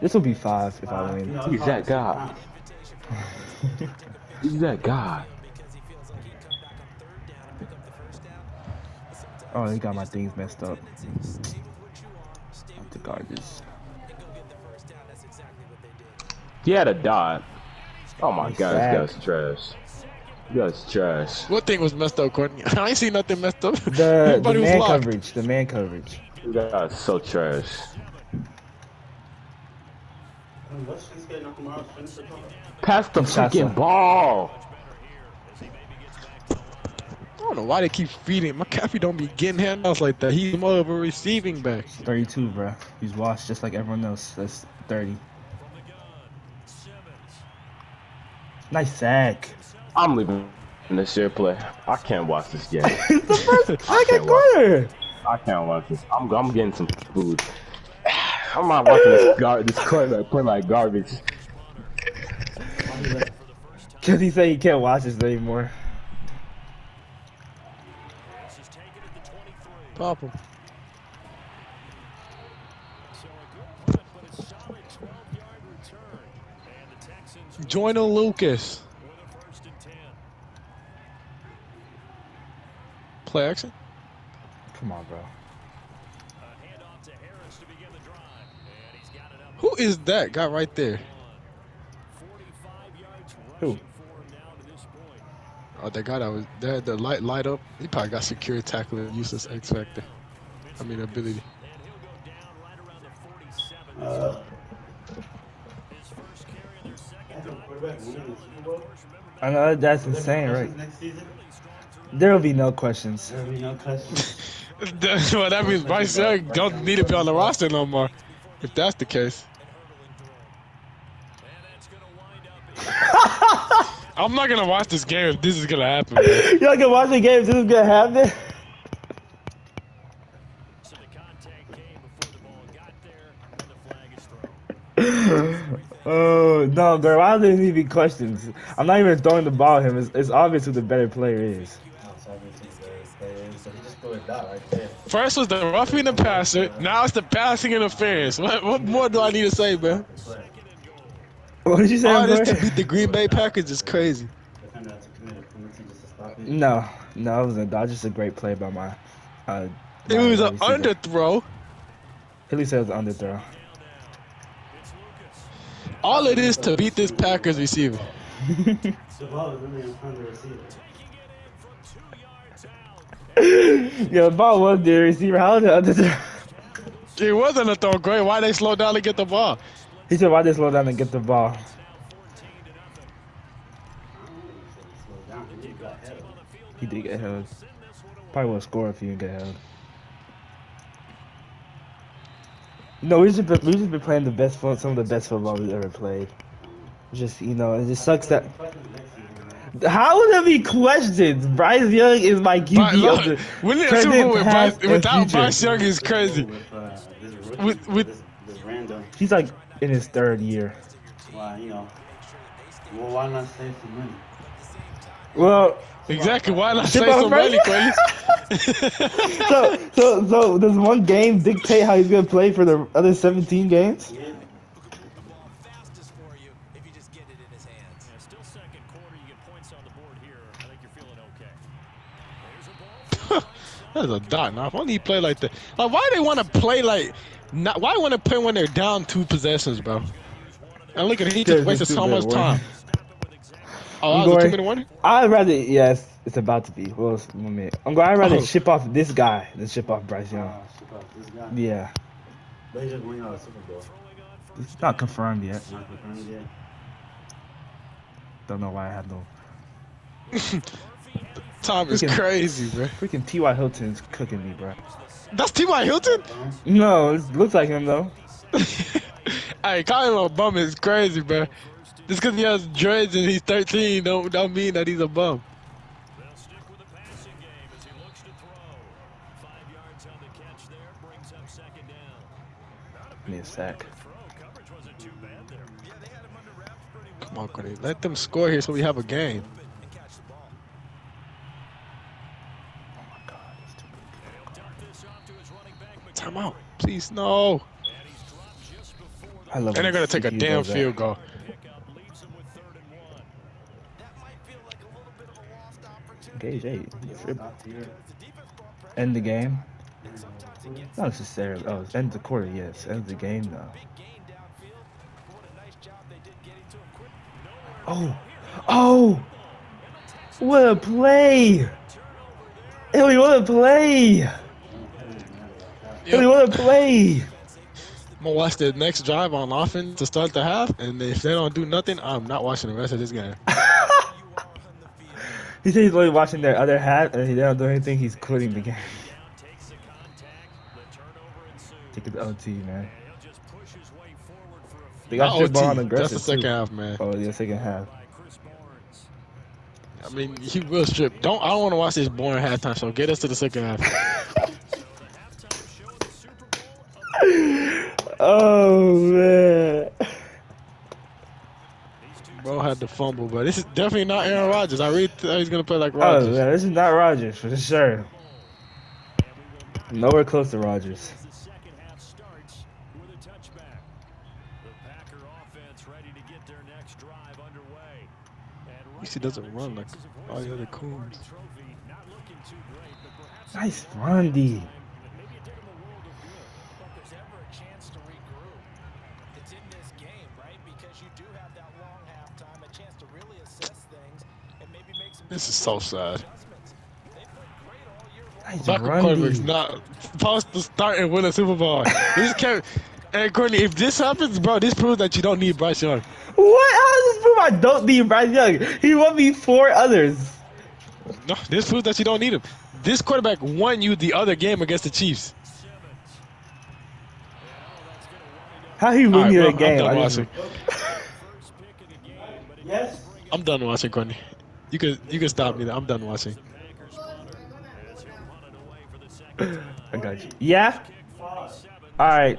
This will be 5 if I win. He's that guy. He's that guy. Oh, he got my things messed up. I have to guard this. He had a dot. Oh my Nice god, this sack. guy's trash. This guy's trash. What thing was messed up, Courtney? I ain't seen nothing messed up. The Everybody was man locked. coverage. The man coverage. This guy's so trash. Pass the Good shot, freaking son. ball. I don't know why they keep feeding. McCaffrey don't be getting handouts like that. He's more of a receiving back. 32, bro. He's washed just like everyone else. That's 30. Nice sack. I'm leaving this year play. I can't watch this game. It's the first I second can't watch quarter. I can't watch this. I'm getting some food. I'm not watching this quarterback play like garbage. Because he said he can't watch this anymore. Pop him. Joyner Lucas. Play action. Come on, bro. Who is that guy right there? Who? Oh, that guy that was there. The light up. He probably got secure tackle and useless X factor. I mean ability. I know that's insane, right? There will be no questions. Well, that means Bryce Young don't need to be on the roster no more. If that's the case. I'm not gonna watch this game if this is gonna happen. Man. Y'all can watch the game. This is gonna happen. Oh no, bro! Why does there need to be questions? I'm not even throwing the ball at him. It's obvious who the better player is. First was the roughing the passer. Now it's the passing interference. What more do I need to say, man? What did you say? All I'm this to sorry? beat the Green Bay Packers is crazy. No, it wasn't. That was just a great play by my. It was an receiver. underthrow. Hilly said it was an underthrow. All it is to beat this Packers receiver. Yeah, the ball was the receiver. How was it underthrow? It wasn't a throw, great. Why they slow down to get the ball? He said, "Why they slow down and get the ball?" He did get held. Probably would score if he didn't get held. No, we just been playing some of the best football we've ever played. Just it just sucks that. How would there be questions? Bryce Young is my QB of the Winning a Super present, Bowl with past, and without future. Bryce Young is crazy. With He's like in his 3rd year. Why not save some money? Well, exactly, why not Ship save off some Bryce money, Quentin? so does one game dictate how he's gonna play for the other 17 games? Yeah. That's a dot. Now, if only he play like that. Like, why they want to play like? Not why want to play when they're down 2 possessions, bro? And look at it, he just wasted so much time. Oh, that was a 2-minute warning? I'd rather, yes, it's about to be. Well, 1 minute. I'd rather ship off this guy than ship off Bryce Young. This guy. Yeah, They just win out of Super Bowl. it's not confirmed yet. Not confirmed yet. Don't know why I have no. Time is Freaking- crazy, bro. Freaking T.Y. Hilton's cooking me, bro. That's T.Y. Hilton? No, it looks like him though. Hey, calling him a bum is crazy, bro. Just because he has dreads and he's 13 don't mean that he's a bum. Give me a sack. Come on, Cody. Let them score here so we have a game. Oh my God, it's too big. Time out. Please, no. I love And when they're gonna take a CPU damn does that. field goal. Gage 8. Stop here. End the game. Here in the quarter. Not necessarily. Oh, it's end the quarter. Yes, end the game though. Oh, oh! What a play! Hilly, what a play! That didn't matter. Like that. Hilly, Yep. what a play! I'm gonna watch the next drive on offense to start the half, and if they don't do nothing, I'm not watching the rest of this game. He said he's only watching their other hat, and he don't do anything. He's quitting the game. Take it to OT, man. They got Not strip ball on OT. That's the aggressive second too. half, man. Oh, yeah, second half. I mean, he will strip. I don't want to watch this boring halftime show. Get us to the second half. Oh man. Bro had the fumble, but this is definitely not Aaron Rodgers. I really thought he's gonna play like Oh Rodgers. man, this is not Rodgers for sure. Nowhere close to Rodgers. At least he doesn't run like all the other coons. Nice run, D. This is so sad. Nice Backup run, quarterback's D. not supposed to start and win a Super Bowl. This can't. And Courtney, if this happens, bro, this proves that you don't need Bryce Young. What? How does this prove I don't need Bryce Young? He won me 4 others. No, this proves that you don't need him. This quarterback won you the other game against the Chiefs. How he All win right, you bro, a game? I'm done I just- watching. Yes. I'm done watching, Courtney. You can stop me. I'm done watching. I got you. Yeah. All right.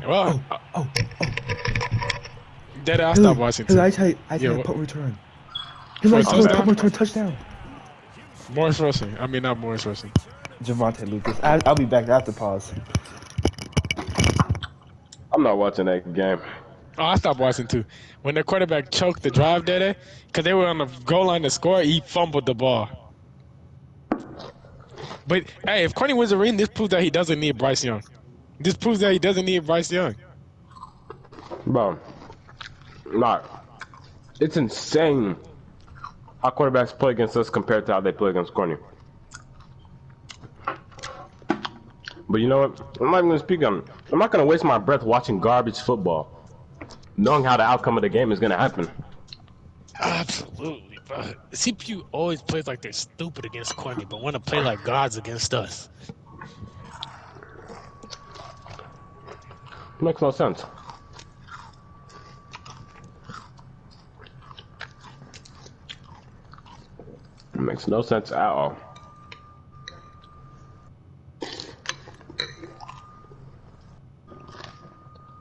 Well, Oh. Dead ass stop watching. Hey, Too. I tell Yeah, you, what- punt return. Hey, I First scored a touchdown? punt return touchdown. Morris Rushing. I mean, not Morris Rushing. Javante Lucas. I'll be back after pause. I'm not watching that game. Oh, I stopped watching too. When the quarterback choked the drive that day, because they were on the goal line to score, he fumbled the ball. But hey, if Courtney wins a ring, this proves that he doesn't need Bryce Young. This proves that he doesn't need Bryce Young. Bro, not. It's insane how quarterbacks play against us compared to how they play against Courtney. But you know what? I'm not even gonna speak on. I'm not gonna waste my breath watching garbage football, knowing how the outcome of the game is gonna happen. Absolutely, bro. CPU always plays like they're stupid against Courtney, but want to play like gods against us. Makes no sense. It makes no sense at all.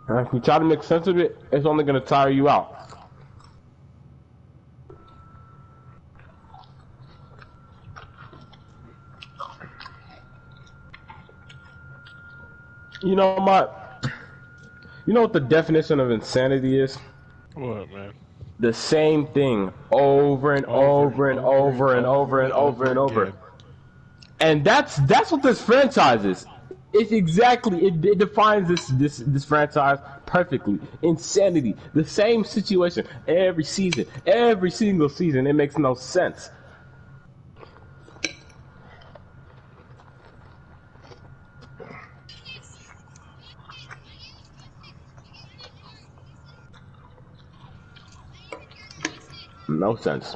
And if you try to make sense of it, it's only gonna tire you out. You know what the definition of insanity is? What, man? The same thing over and over and over and over and over and over. again. And that's what this franchise is. It's exactly it defines this franchise perfectly. Insanity. The same situation every season, every single season. It makes no sense. No sense.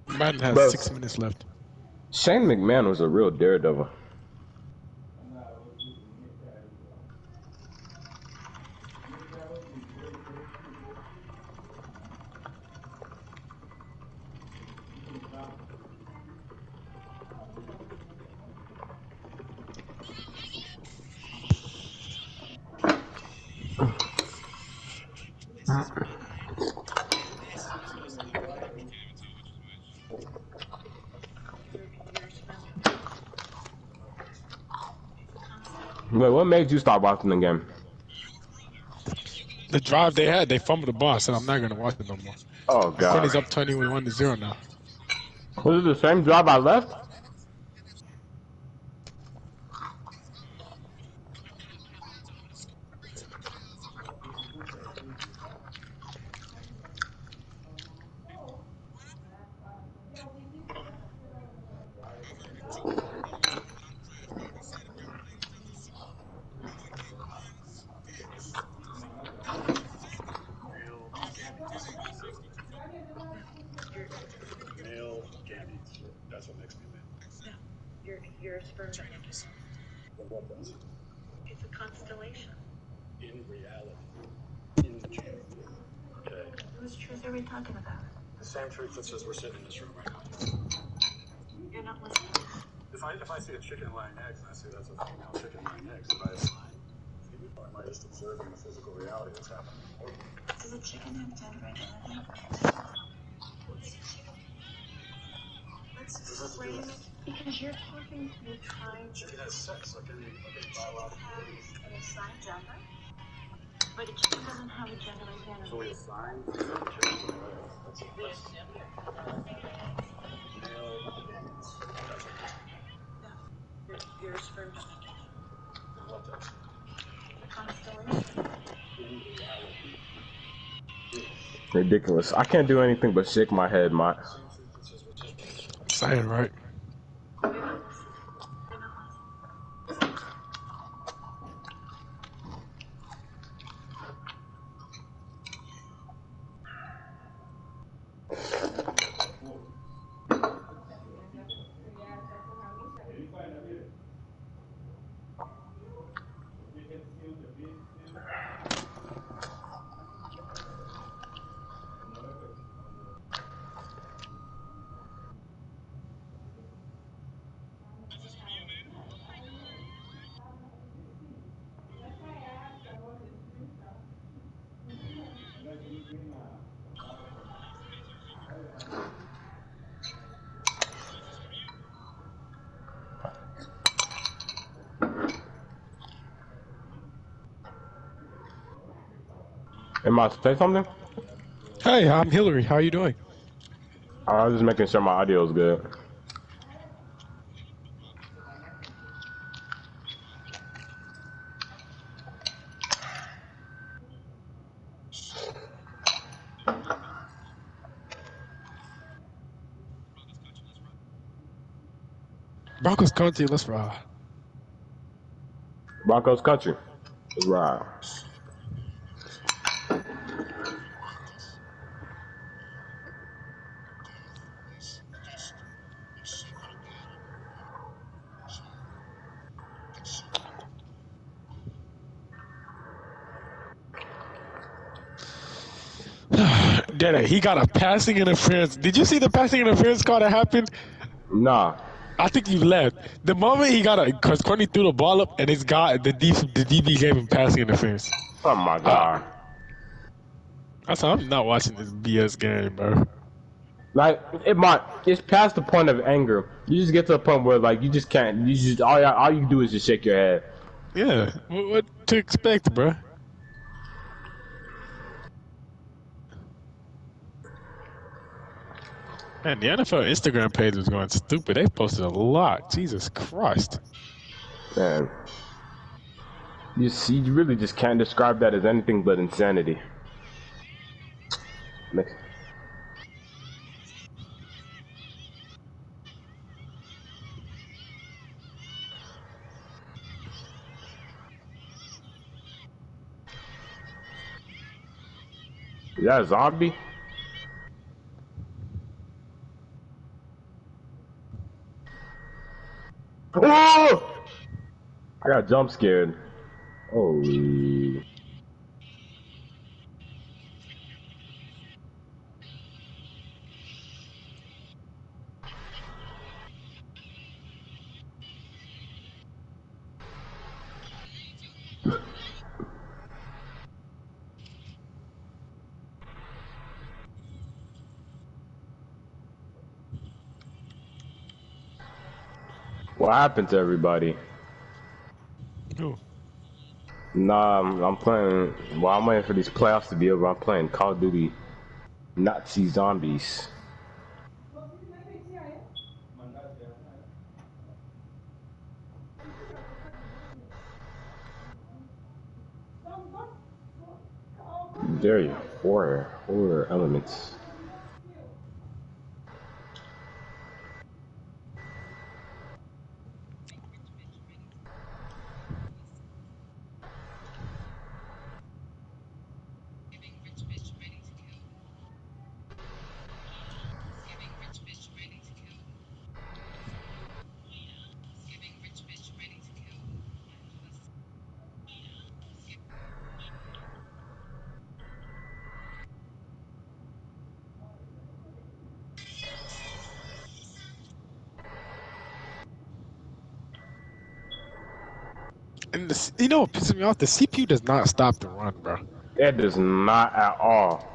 Madden has Bro. 6 minutes left. Shane McMahon was a real daredevil. Wait, what made you stop watching the game? The drive they had, they fumbled the ball. I said I'm not gonna watch it no more. Oh And god. Courtney's up 21-0 now. Was it the same drive I left? Male gametes. That's what makes me male. Your sperm donor does. Well, what does? It's a constellation. In reality. In the truth. Okay. Whose truth are we talking about? The same truth that says we're sitting in this room right now. You're not listening. If I see a chicken laying eggs and I say that's a female chicken laying eggs, do I assign female or am I just observing the physical reality that's happening? Does a chicken have gender identity? Let's frame it because you're talking to me trying to. Chicken has sex, like any biological organism. An assigned gender? But a chicken doesn't have a gender identity. So we assign certain chickens and eggs. That's a male gametes. That's what makes me male. Your sperm donor does. And what does? The constellation. In reality. Ridiculous. I can't do anything but shake my head, Mike. Saying right. You're not listening. You're not listening. Am I say something? Hey, I'm Hillary. How are you doing? I was just making sure my audio is good. Broncos country, let's ride. Broncos country. Right. Dede, he got a passing interference. Did you see the passing interference call that happened? Nah. I think you left. The moment he got because Courtney threw the ball up and it's got the DB gave him passing interference. Oh my god. I said, I'm not watching this BS game, bro. Like it's past the point of anger. You just get to a point where like you just can't. You just all you do is just shake your head. Yeah, what to expect, bro? Man, the NFL Instagram page was going stupid. They posted a lot. Jesus Christ. Man, you see, you really just can't describe that as anything but insanity. Is that a zombie? Oh! I got jump scared. Holy. What happened to everybody? Who? Nah, I'm playing. Well, I'm waiting for these playoffs to be over. I'm playing Call of Duty Nazi Zombies. There you horror elements. And you know what pisses me off? The CPU does not stop the run, bro. It does not at all.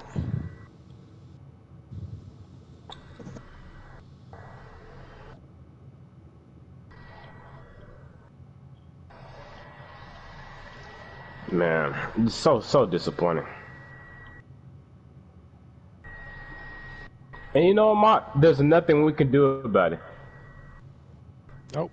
Man, it's so disappointing. And you know what, there's nothing we can do about it. Nope.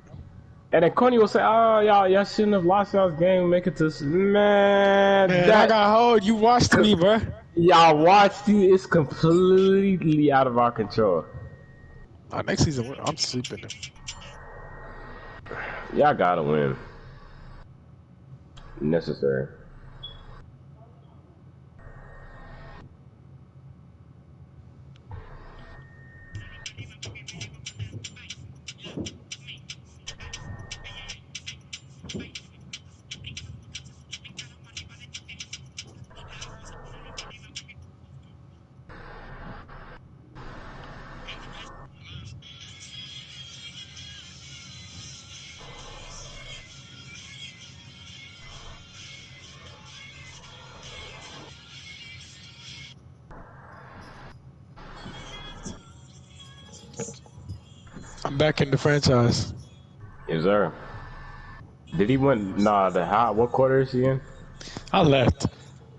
And then Coney will say, "Oh, y'all shouldn't have lost y'all's game. Make it to man. Man, I That got hold. You watched me, bro. y'all watched you. It's completely out of our control. Next season, I'm sleeping. Y'all gotta win. Necessary. I'm back in the franchise. Yes, sir. Did he win? Nah, what quarter is he in? I left.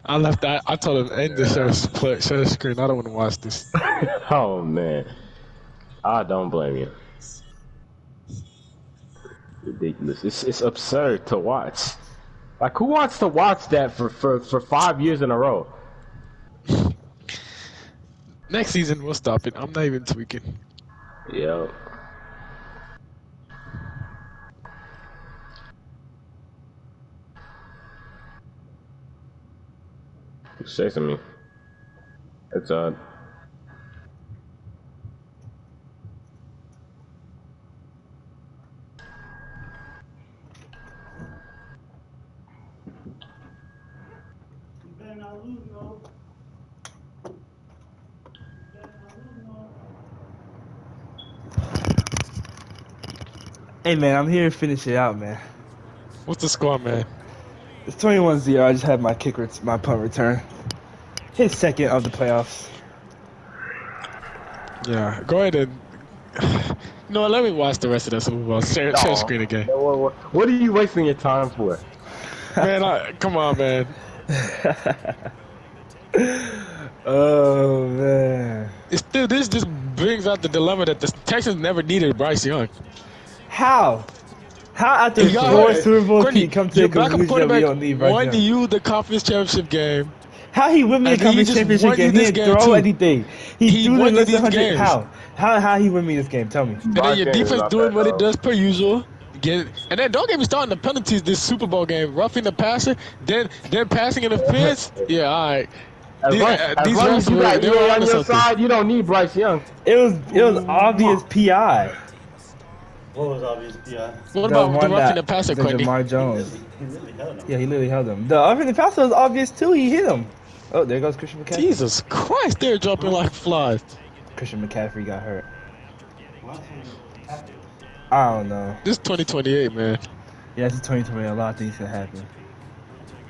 I told him end the show the screen. I don't want to watch this. Oh man, I don't blame you. Ridiculous. It's absurd to watch. Like, who wants to watch that for 5 years in a row? Next season we'll stop it. I'm not even tweaking. Yo. Who's chasing me? It's You better not lose, no. You better not lose, no. Hey man, I'm here to finish it out, man. What's the score, man? It's 21-0. I just had my my punt return. His second of the playoffs. Yeah, go ahead and. No, let me watch the rest of the Super Bowl. Share screen again. What are you wasting your time for? Man, come on, man. Oh man. It's still this just brings out the dilemma that the Texans never needed Bryce Young. How? How after You got 4 hurt. Super Bowls can Courtney, you come to your the backup conclusion that we quarterback don't need Bryce won Young? you the conference championship game. How he win me a And he conference just championship won you game? He this didn't game, throw too. anything. He He threw won in you less than these 100. games. How he win me this game? Tell me. And then your Bryce Young is defense not doing that what it dog. does per usual. And then don't get me started on the penalties this Super Bowl game. Roughing the passer, then passing interference. Yeah, all right. As long These refs as you got they were EA on onto your something. side, you don't need Bryce Young. It was obvious PI. What was obvious PI? What The about the one roughing the that passer, the Courtney? Jamar He Jones. literally held him. Yeah, he literally held him. The offensive passer was obvious too. He hit him. Oh, there goes Christian McCaffrey. Jesus Christ, they're dropping like flies. Christian McCaffrey got hurt. Why happened? I don't know. This is 2028, man. Yeah, it's 2020. A lot of things can happen.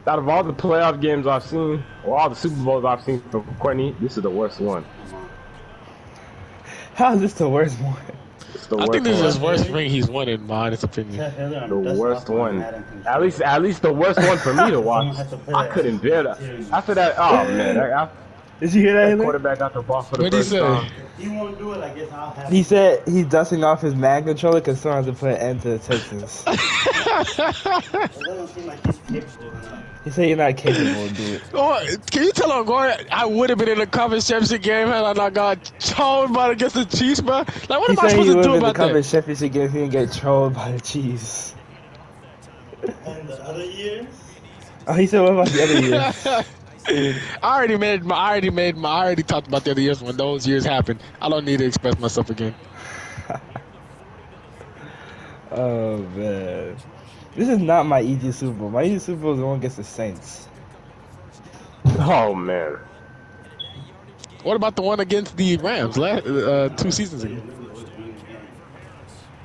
Out of all the playoff games I've seen, or all the Super Bowls I've seen from Courtney, this is the worst one. Come on. How is this the worst one? It's the I worst think this is his one. worst ring he's won in my honest opinion. Seth Haley on The dusting worst off my one. Madden controller. At least the worst one for me to watch. Someone has to play I that couldn't bear that. series. After that, oh man, Did you hear that, that Haley? quarterback got the ball for the What'd he first say? time. If he won't do it, I guess I'll have He to. said he's dusting off his Madden controller because someone has to put an end to the Texans. It doesn't seem like he's capable enough. He said you're not capable to do it. Oh, can you tell him, Gordon, I would have been in the conference championship game had I not got trolled by against the Chiefs, bro? Like, what He am I said he supposed to would do have been the about that? conference championship game if he didn't get trolled by the Chiefs. And the other years, Oh, he said what about the other years? I already talked about the other years when those years happened. I don't need to express myself again. Oh man, this is not my easiest Super Bowl. My easiest Super Bowl is the one against the Saints. Oh man. What about the one against the Rams 2 seasons ago?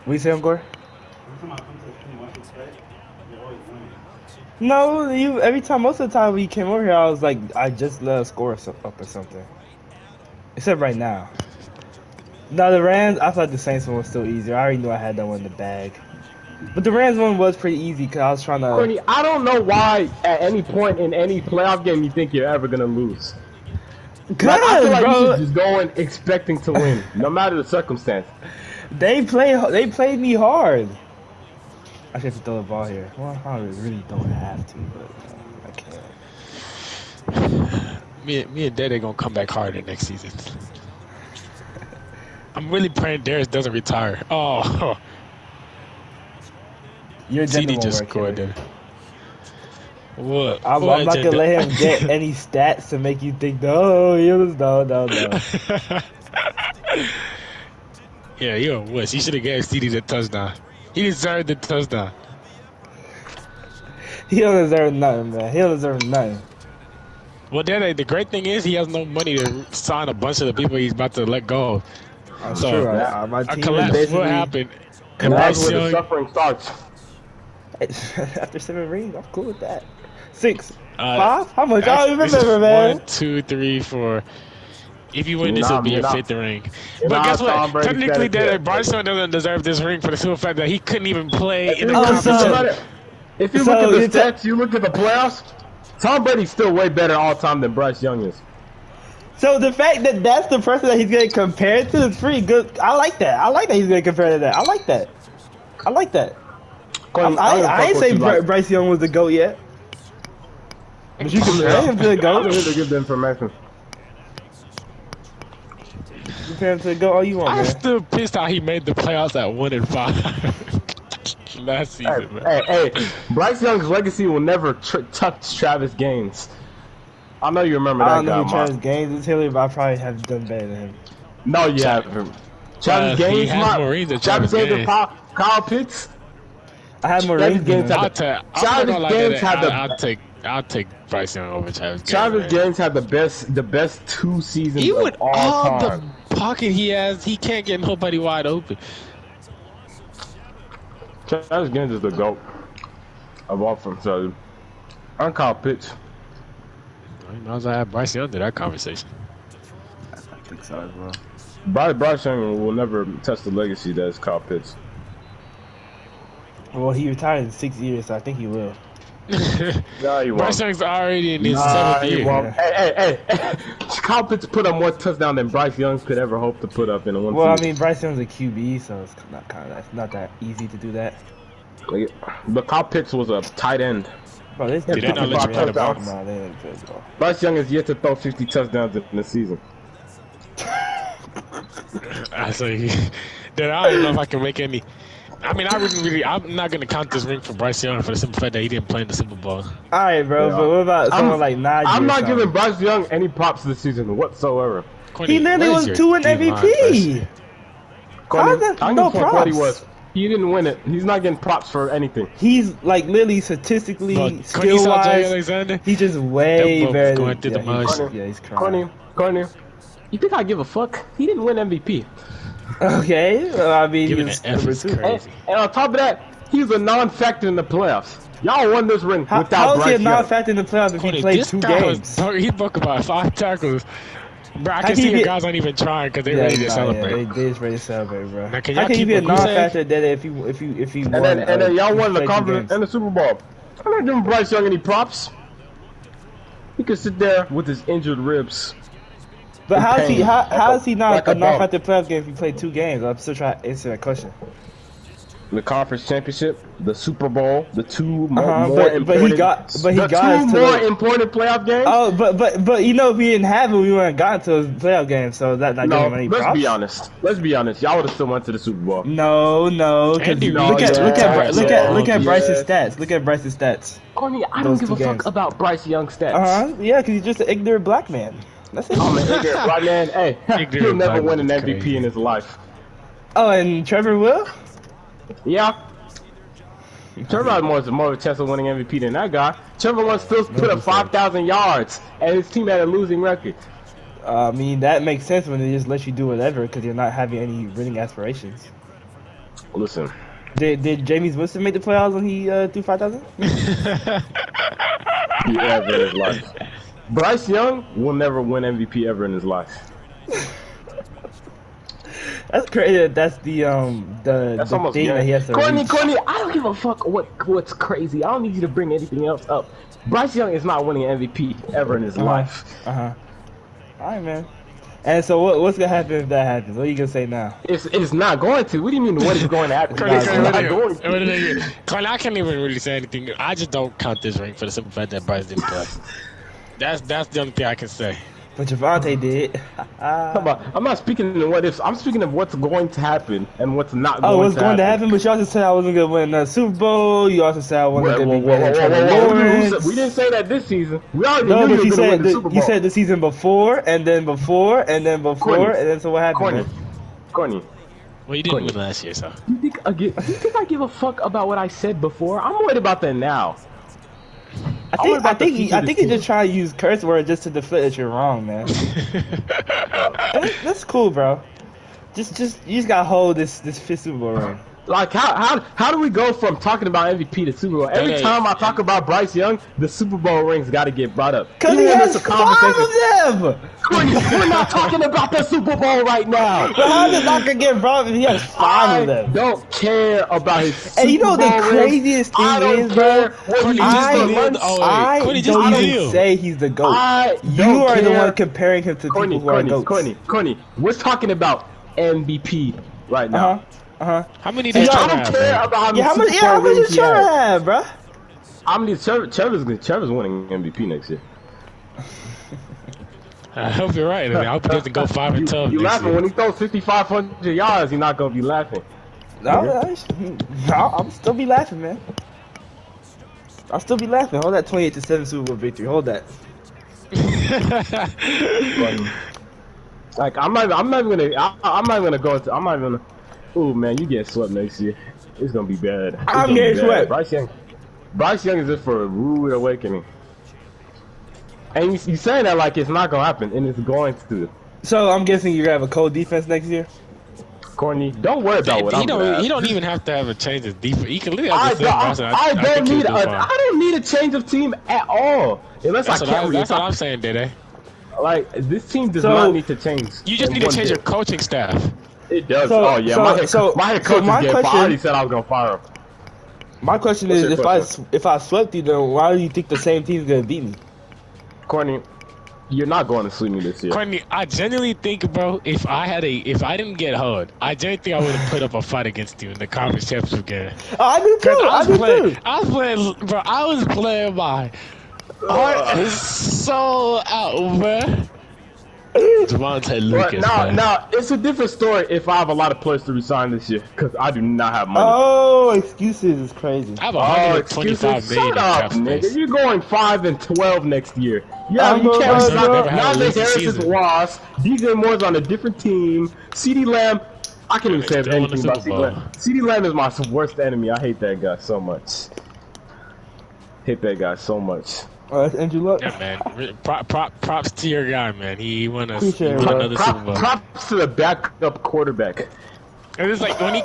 What you say, Gore? every time I come to the team watch you play, you're always winning. No, you. Every time, most of the time when you came over here, I was like, I just let a score up or something. Except right now. No, the Rams. I thought the Saints one was still easier. I already knew I had that one in the bag. But the Rams one was pretty easy because I was trying to. Courtney, I don't know why at any point in any playoff game you think you're ever gonna lose. Good, Like, I feel like you bro. should just go in expecting to win, no matter the circumstance. They played me hard. I should have to throw the ball here. Well, I really don't have to, but I can't. Me and Dede gonna come back harder next season. I'm really praying Darius doesn't retire. Oh, Your agenda CD won't just work, scored Haley. there. What? I'm not gonna let him get any stats to make you think, no, no. Yeah, you're a wuss. He should have gave CD the touchdown. He deserved the touchdown. He don't deserve nothing, man. He don't deserve nothing. Well, then the great thing is he has no money to sign a bunch of the people he's about to let go. That's So, true. My A team is collapse basically will happen. And Collapse that's where the Young- suffering starts. after 7 rings. I'm cool with that. 6, Uh, 5. How much? I don't This is remember, man. 1, 2, 3, 4. If you win, this will be your 5th ring. You're But not guess Tom what? Brady Technically, said it. Bryce Young doesn't deserve this ring for the simple fact that he couldn't even play in the Oh, conference. so- If you so look you're at the stats, you look at the playoffs, Tom Brady's still way better all time than Bryce Young is. So the fact that that's the person that he's getting compared to is pretty good. I like that. I like that he's getting compared to that. I like that. Courtney, I ain't say Bryce Young was the GOAT yet. But you compare him to the I'm GOAT. here to give the information. Compare him to the GOAT all you want, I'm man. still pissed how he made the playoffs at 1-5 last season, man. Hey, Bryce Young's legacy will never touch Travis Gaines. I know you remember I that don't know guy, who Mark. Travis Gaines is, Hilly, but I probably have done better than him. No, you haven't. Travis he Gaines, has Mark. more rings than Travis Travis Gaines and Gaines. Kyle Pitts. I had more Travis rings than Gaines him. had I'll Travis Gaines had the- I'll take Bryce Young over Travis Gaines. Travis man. Gaines had the best 2 seasons Even of all all time. the pocket he has, he can't get nobody wide open. Travis Gaines is the GOAT of all from so. I'm Kyle Pitts. He knows I have Bryce Young to that conversation. I think so as well. Bryce Young will never touch the legacy that is Kyle Pitts. Well, he retired in 6 years, so I think he will. Nah, he Bryce won't. Young's already in his Nah, 7th he year. won't. Hey. Kyle Pitts put up more touchdowns than Bryce Young could ever hope to put up in a one Well, I season. mean, Bryce Young's a QB, so it's not that easy to do that. But Kyle Pitts was a tight end. Bro, this Did they not let you run the ball? touchdowns. Nah, they didn't play the ball. Bryce Young is yet to throw 50 touchdowns in the season. I say, then I don't know if I can make any. I mean, I'm not gonna count this ring for Bryce Young for the simple fact that he didn't play in the Super Bowl. All right, bro, Yeah. but what about someone like Najee? I'm or not something? giving Bryce Young any props this season whatsoever. Courtney, He literally where's was your 2 in D-line MVP. person? How's that I'm no gonna what he props? was. He didn't win it. He's not getting props for anything. He's like literally statistically, Bro, Courtney skill saw Jay wise, Alexander. he's just way Them both better. going through the Yeah, motions. he's crying. Courtney, you think I give a fuck? He didn't win MVP. Okay, well, I mean, Giving he's an F number is 2. crazy. And on top of that, he's a non-factor in the playoffs. Y'all won this ring How without is he a Bryce Young. non-factor in the playoffs if he Courtney, played this 2 guy games? he broke about 5 tackles. Bro, I How can can see you the get- guys aren't even trying because they Yeah, ready to nah, celebrate. yeah, they just ready to celebrate, bro. Now, can How y'all can you keep be a a goose egg? non-factor that if he won, And then y'all if won he the played 2 conference games? and the Super Bowl. I'm not giving Bryce Young any props. He could sit there with his injured ribs. But in how is pain, how is he not like a a bum. non-factor playoff game if he played 2 games? I'm still trying to answer that question. The conference championship, the Super Bowl, the two more But he important, got the us two to more the. important playoff games. Oh, but you know if we didn't have it, we wouldn't gotten to the playoff game. So that not giving him No, any let's be props. honest. Let's be honest. Y'all would have still went to the Super Bowl. No, because Andy No, Reid just retired so look long at ago. Bryce's stats. Look at Bryce's stats. Courtney, I don't Those give 2 a fuck games. about Bryce Young stats. Yeah, because he's just an ignorant black man. That's it. I'm an ignorant black man. Hey, he'll Ignorant never black win man an is MVP crazy. in his life. Oh, and Trevor will. Yeah. Trevor has more of a chance of winning MVP than that guy. Trevor once still put up 5,000 yards, and his team had a losing record. I mean that makes sense when they just let you do whatever because you're not having any winning aspirations. Listen, Did Jameis Winston make the playoffs when he threw 5,000? he ever in his life. Bryce Young will never win MVP ever in his life. That's crazy. That's the That's the almost thing that he has to Courtney, reach. I don't give a fuck what's crazy. I don't need you to bring anything else up. Bryce Young is not winning MVP ever in his life. All right, man. And so what's gonna happen if that happens? What are you gonna say now? It's not going to. What do you mean? What is going to happen? It's not It's not going to. Colin, I can't even really say anything. I just don't count this ring for the simple fact that Bryce didn't play. That's the only thing I can say. But Javante did. I'm not speaking of what ifs. I'm speaking of what's going to happen and what's not going to happen. Oh, what's going to happen? But you also said I wasn't gonna win the Super Bowl. You also said I wasn't gonna be winning Trevor Lawrence. We didn't say that this season. We already No, knew but you you were going to win said the Super Bowl. you said the season before, and then before, and then before, Courtney. and then so what happened? Courtney. Man? Well, you didn't win last year, so. You think I give a fuck about what I said before? I'm worried about that now. I think you're just trying to use curse words just to deflect that you're wrong, man. That's cool, bro. Just you just gotta hold this fifth Super Bowl ring. Like how do we go from talking about MVP to Super Bowl? Every time I talk about Bryce Young, the Super Bowl rings got to get brought up. Cause he has 5 of them. We're not talking about the Super Bowl right now. But how is it not gonna get brought up if he has 5 of them? I don't care about his Super And you know Bowl the rings. craziest thing I don't is, care bro? what he I don't even say he's the GOAT. You are the one comparing him to people who are GOATs. Courtney, we're talking about MVP right now. How many So did y'all Trevor I don't have? care Man? about Yeah, how much does Trevor have, bro? I mean, Trevor's winning MVP next year. I hope you're right. I hope he doesn't go 5 and 12 You next laughing year. when he throws 5,500 yards? He's not gonna be laughing. No, I'll still be laughing, man. I'll still be laughing. Hold that 28-7 Super Bowl victory. Hold that. Like I'm not gonna go into. I'm not gonna. Ooh man, you get swept next year. It's gonna be bad. I'm getting swept. Bryce Young is in for a rude awakening. And you saying that like it's not gonna happen, and it's going to. So I'm guessing you're gonna have a cold defense next year. Courtney, don't worry about what I'm gonna ask. He don't even have to have a change of defense. He can literally I have the same roster. don't think he'll need do fine. I don't need a change of team at all. Unless That's I can't. what I'm saying, Dede. Like this team does not need to change. You just need to change your coaching staff. It does. So- Oh yeah, so- my head so- coach so is my getting fired. I question- already said I was gonna fire him. My question What's is, your question? if I swept you, then why do you think the same team's gonna beat me? Courtney, you're not going to sweep me this year. Courtney, I genuinely think, bro, if I didn't get hurt, I genuinely think I would have put up a fight against you in the conference championship game. Oh, I do too. I was playing my heart and soul out, man. Javante Lucas, man. Now, it's a different story if I have a lot of players to resign this year, because I do not have money. Oh, excuses is crazy. I have 125 million in Shut up, cap space. nigga. You're going 5 and 12 next year. Yeah, I'm you going can't to resign. never had a Najee losing Harris is season. lost. DJ Moore's on a different team. CeeDee Lamb, I can't even say Still won the anything about Super CeeDee Bowl. Lamb. CeeDee Lamb is my worst enemy. I hate that guy so much. Hate that guy so much. That's Andrew Luck. Yeah, man. Props to your guy, man. He won Appreciate it, another bro. Super Bowl. Props to the backup quarterback. And it's like when he